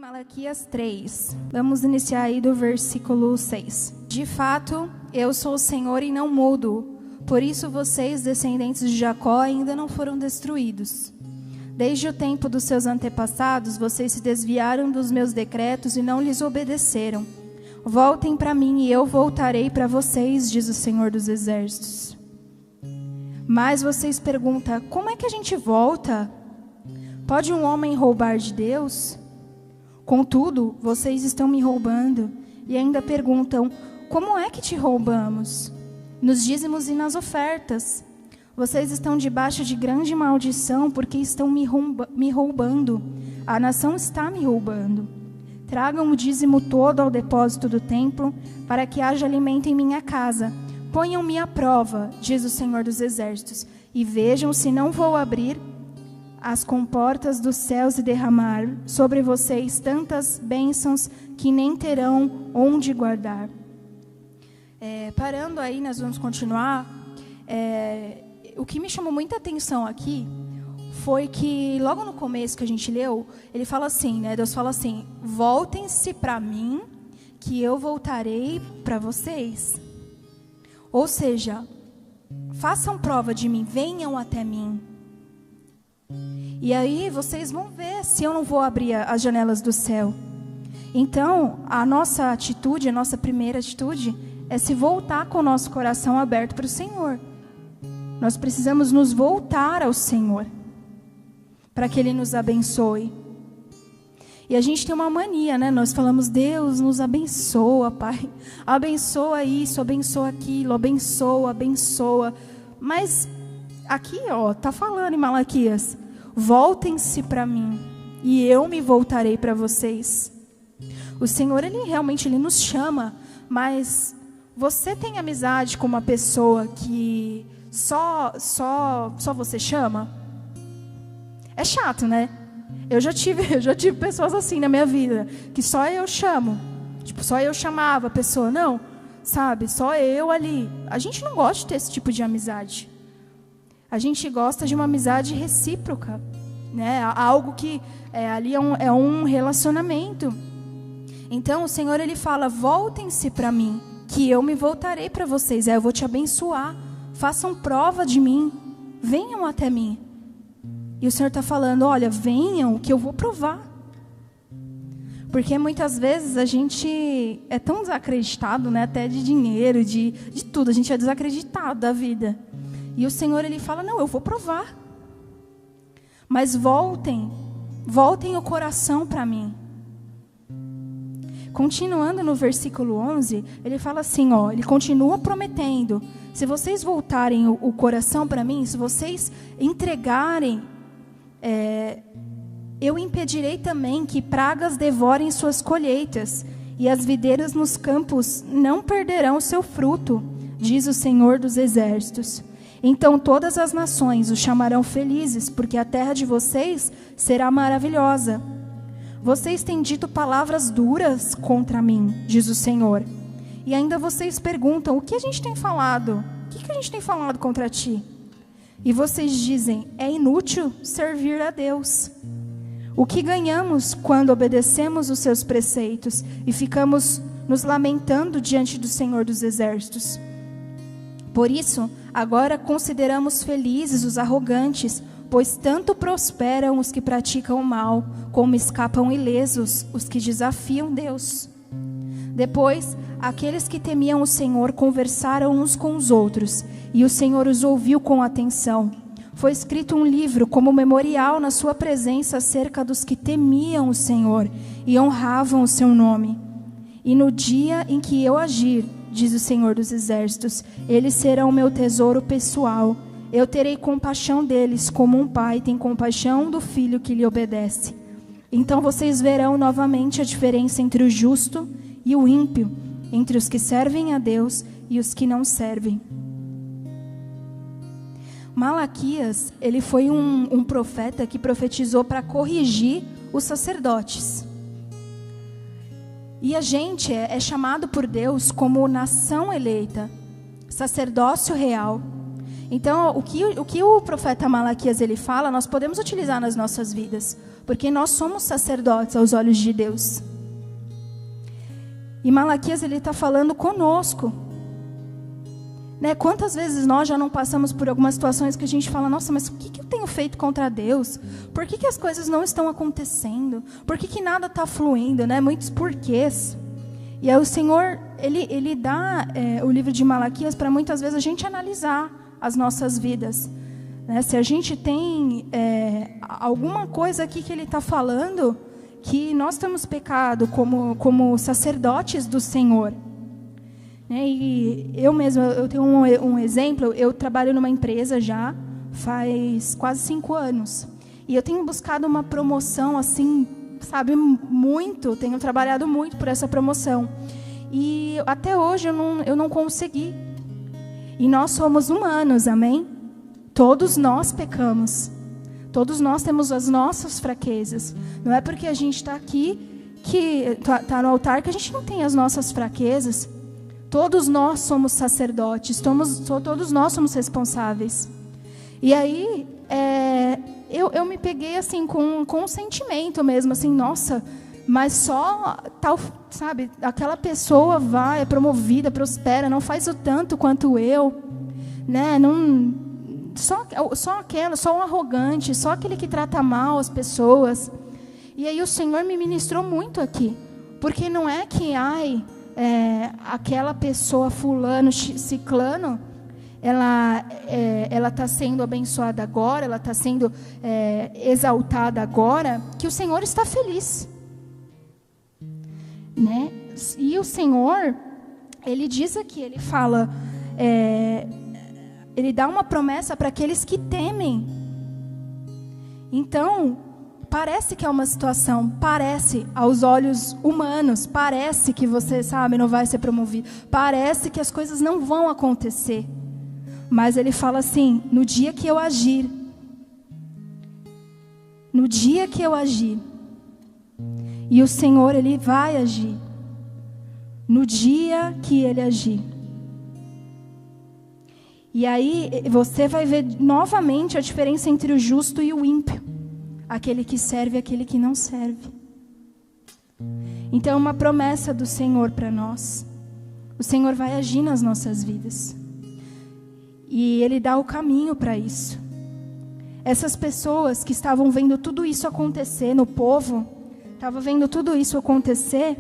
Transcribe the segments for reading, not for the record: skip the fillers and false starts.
Malaquias 3. Vamos iniciar aí do versículo 6. De fato, eu sou o Senhor e não mudo. Por isso vocês, descendentes de Jacó, ainda não foram destruídos. Desde o tempo dos seus antepassados, vocês se desviaram dos meus decretos e não lhes obedeceram. Voltem para mim e eu voltarei para vocês, diz o Senhor dos Exércitos. Mas vocês perguntam, como é que a gente volta? Pode um homem roubar de Deus? Contudo, vocês estão me roubando e ainda perguntam, como é que te roubamos? Nos dízimos e nas ofertas. Vocês estão debaixo de grande maldição porque estão me roubando. A nação está me roubando. Tragam o dízimo todo ao depósito do templo para que haja alimento em minha casa. Ponham-me à prova, diz o Senhor dos Exércitos, e vejam se não vou abrir as comportas dos céus e derramar sobre vocês tantas bênçãos que nem terão onde guardar. Parando aí, nós vamos continuar. O que me chamou muita atenção aqui foi que logo no começo que a gente leu, ele fala assim, né? Deus fala assim, voltem-se para mim, que eu voltarei para vocês. Ou seja, façam prova de mim, venham até mim. E aí vocês vão ver se eu não vou abrir as janelas do céu. Então, a nossa atitude, a nossa primeira atitude, é se voltar com o nosso coração aberto para o Senhor. Nós precisamos nos voltar ao Senhor, para que Ele nos abençoe. E a gente tem uma mania, né? Nós falamos, Deus nos abençoa, Pai. Abençoa isso, abençoa aquilo, abençoa, abençoa. Mas aqui, tá falando em Malaquias, voltem-se para mim e eu me voltarei para vocês. O Senhor, Ele realmente nos chama, mas você tem amizade com uma pessoa que só você chama? É chato, né? Eu já tive pessoas assim na minha vida, que só eu chamo. Tipo, só eu chamava a pessoa. Não, sabe? Só eu ali. A gente não gosta de ter esse tipo de amizade. A gente gosta de uma amizade recíproca, né? Algo que ali é um relacionamento. Então, o Senhor, Ele fala, voltem-se para mim, que eu me voltarei para vocês. Eu vou te abençoar. Façam prova de mim. Venham até mim. E o Senhor está falando, olha, venham que eu vou provar. Porque muitas vezes a gente é tão desacreditado, né? Até de dinheiro, de tudo. A gente é desacreditado da vida. E o Senhor, Ele fala, não, eu vou provar. Mas voltem o coração para mim. Continuando no versículo 11, ele fala assim, ele continua prometendo, se vocês voltarem o coração para mim, se vocês entregarem, eu impedirei também que pragas devorem suas colheitas, e as videiras nos campos não perderão seu fruto, diz o Senhor dos Exércitos. Então todas as nações os chamarão felizes, porque a terra de vocês será maravilhosa. Vocês têm dito palavras duras contra mim, diz o Senhor. E ainda vocês perguntam, o que a gente tem falado? O que a gente tem falado contra ti? E vocês dizem, é inútil servir a Deus. O que ganhamos quando obedecemos os seus preceitos e ficamos nos lamentando diante do Senhor dos Exércitos? Por isso, agora consideramos felizes os arrogantes, pois tanto prosperam os que praticam o mal, como escapam ilesos os que desafiam Deus. Depois, aqueles que temiam o Senhor conversaram uns com os outros, e o Senhor os ouviu com atenção. Foi escrito um livro como memorial na sua presença acerca dos que temiam o Senhor e honravam o seu nome. E no dia em que eu agir, diz o Senhor dos Exércitos, eles serão meu tesouro pessoal. Eu terei compaixão deles, como um pai tem compaixão do filho que lhe obedece. Então vocês verão novamente a diferença entre o justo e o ímpio, entre os que servem a Deus e os que não servem. Malaquias, ele foi um profeta que profetizou para corrigir os sacerdotes. E a gente é chamado por Deus como nação eleita, sacerdócio real. Então, o que o profeta Malaquias ele fala, nós podemos utilizar nas nossas vidas. porque nós somos sacerdotes aos olhos de Deus. E Malaquias, ele está falando conosco. Né? Quantas vezes nós já não passamos por algumas situações que a gente fala, nossa, mas o que eu tenho feito contra Deus? Por que as coisas não estão acontecendo? Por que nada está fluindo? Né? Muitos porquês. E aí o Senhor, ele dá o livro de Malaquias para muitas vezes a gente analisar as nossas vidas. Né? Se a gente tem alguma coisa aqui que ele está falando, que nós temos pecado como sacerdotes do Senhor. E eu mesma, eu tenho um exemplo, eu trabalho numa empresa já faz quase 5 anos. E eu tenho buscado uma promoção, assim, sabe, muito, tenho trabalhado muito por essa promoção. E até hoje eu não consegui. E nós somos humanos, amém? Todos nós pecamos. Todos nós temos as nossas fraquezas. Não é porque a gente está aqui, que está no altar, que a gente não tem as nossas fraquezas. Todos nós somos sacerdotes, todos nós somos responsáveis. E aí, eu me peguei assim com um sentimento mesmo, assim, nossa, mas só tal, sabe, aquela pessoa é promovida, prospera, não faz o tanto quanto eu, né? Não, só um arrogante, só aquele que trata mal as pessoas. E aí o Senhor me ministrou muito aqui, porque não é que, aquela pessoa fulano, ciclano, ela está sendo abençoada agora, ela está sendo exaltada agora, que o Senhor está feliz, né? E o Senhor, ele diz aqui, ele fala, ele dá uma promessa para aqueles que temem. Então, parece que é uma situação, parece aos olhos humanos, parece que você, sabe, não vai ser promovido, parece que as coisas não vão acontecer. Mas ele fala assim, no dia que eu agir, e o Senhor, ele vai agir, no dia que ele agir. E aí você vai ver novamente a diferença entre o justo e o ímpio. Aquele que serve e aquele que não serve. Então é uma promessa do Senhor para nós. O Senhor vai agir nas nossas vidas. E Ele dá o caminho para isso. Essas pessoas que estavam vendo tudo isso acontecer no povo, estavam vendo tudo isso acontecer,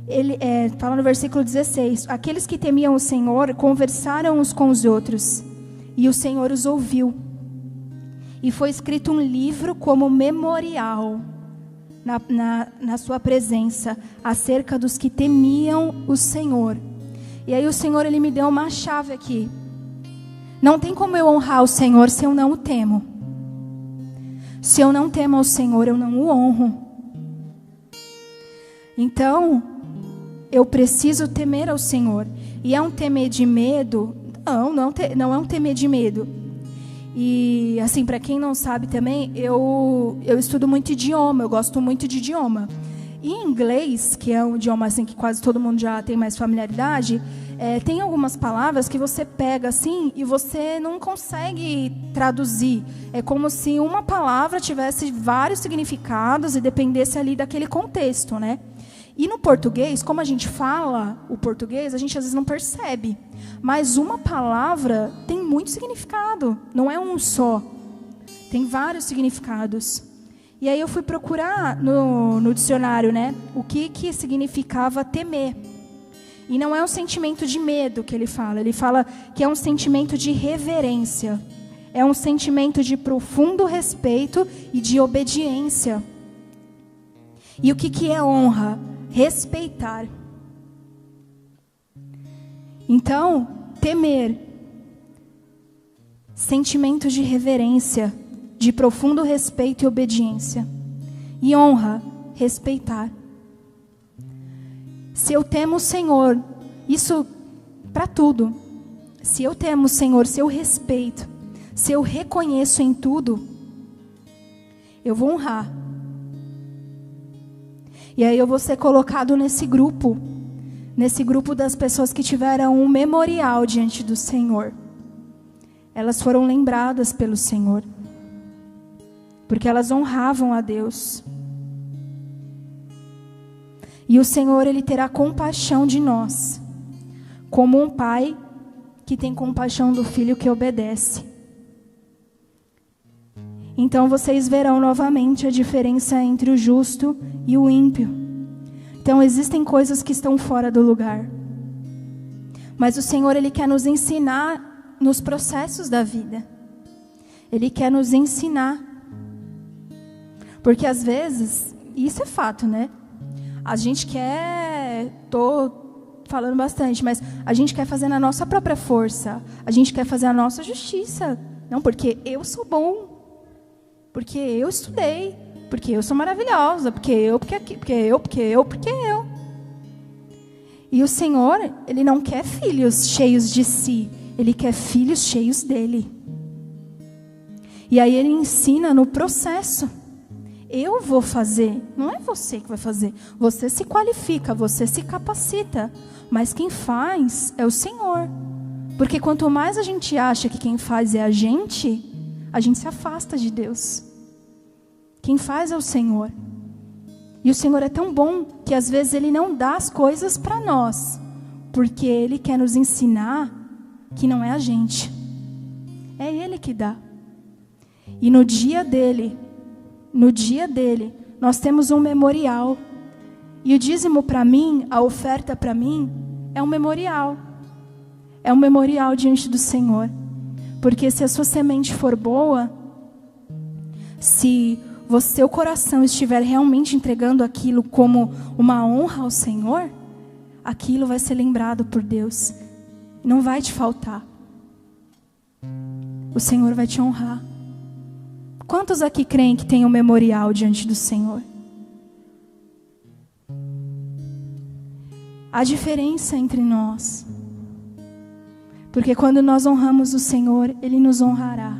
ele fala no versículo 16, aqueles que temiam o Senhor conversaram uns com os outros, e o Senhor os ouviu. E foi escrito um livro como memorial na sua presença, acerca dos que temiam o Senhor. E aí o Senhor, ele me deu uma chave aqui. Não tem como eu honrar o Senhor se eu não o temo. Se eu não temo ao Senhor, eu não o honro. Então, eu preciso temer ao Senhor. E é um temer de medo? Não é um temer de medo. E, assim, para quem não sabe também, eu estudo muito idioma, eu gosto muito de idioma. E em inglês, que é um idioma assim, que quase todo mundo já tem mais familiaridade, tem algumas palavras que você pega assim e você não consegue traduzir. É como se uma palavra tivesse vários significados e dependesse ali daquele contexto, né? E no português, como a gente fala o português, a gente às vezes não percebe. Mas uma palavra tem muito significado, não é um só. Tem vários significados. E aí eu fui procurar no dicionário, né, o que significava temer. E não é um sentimento de medo que ele fala que é um sentimento de reverência. É um sentimento de profundo respeito e de obediência. E o que é honra? Respeitar. Então, temer, sentimento de reverência, de profundo respeito e obediência. E honra, respeitar. Se eu temo o Senhor, isso para tudo. Se eu temo o Senhor, se eu respeito, se eu reconheço em tudo, eu vou honrar. E aí eu vou ser colocado nesse grupo das pessoas que tiveram um memorial diante do Senhor. Elas foram lembradas pelo Senhor. porque elas honravam a Deus. E o Senhor, Ele terá compaixão de nós, como um pai que tem compaixão do filho que obedece. Então vocês verão novamente a diferença entre o justo e o ímpio. Então existem coisas que estão fora do lugar. Mas o Senhor, Ele quer nos ensinar nos processos da vida. Ele quer nos ensinar. Porque às vezes, isso é fato, né? A gente quer, tô falando bastante, mas a gente quer fazer na nossa própria força. A gente quer fazer a nossa justiça. Não, porque eu sou bom. Porque eu estudei. Porque eu sou maravilhosa. Porque eu. E o Senhor, Ele não quer filhos cheios de si. Ele quer filhos cheios dEle. E aí Ele ensina no processo. Eu vou fazer, não é você que vai fazer. Você se qualifica, você se capacita. Mas quem faz é o Senhor. Porque quanto mais a gente acha que quem faz é a gente se afasta de Deus. Quem faz é o Senhor. E o Senhor é tão bom que às vezes Ele não dá as coisas para nós, porque Ele quer nos ensinar que não é a gente. É Ele que dá. E no dia dele, nós temos um memorial. E o dízimo para mim, a oferta para mim, é um memorial. É um memorial diante do Senhor. Porque se a sua semente for boa, se o seu coração estiver realmente entregando aquilo como uma honra ao Senhor, aquilo vai ser lembrado por Deus. Não vai te faltar. O Senhor vai te honrar. Quantos aqui creem que tem um memorial diante do Senhor? Há diferença entre nós. Porque quando nós honramos o Senhor, Ele nos honrará.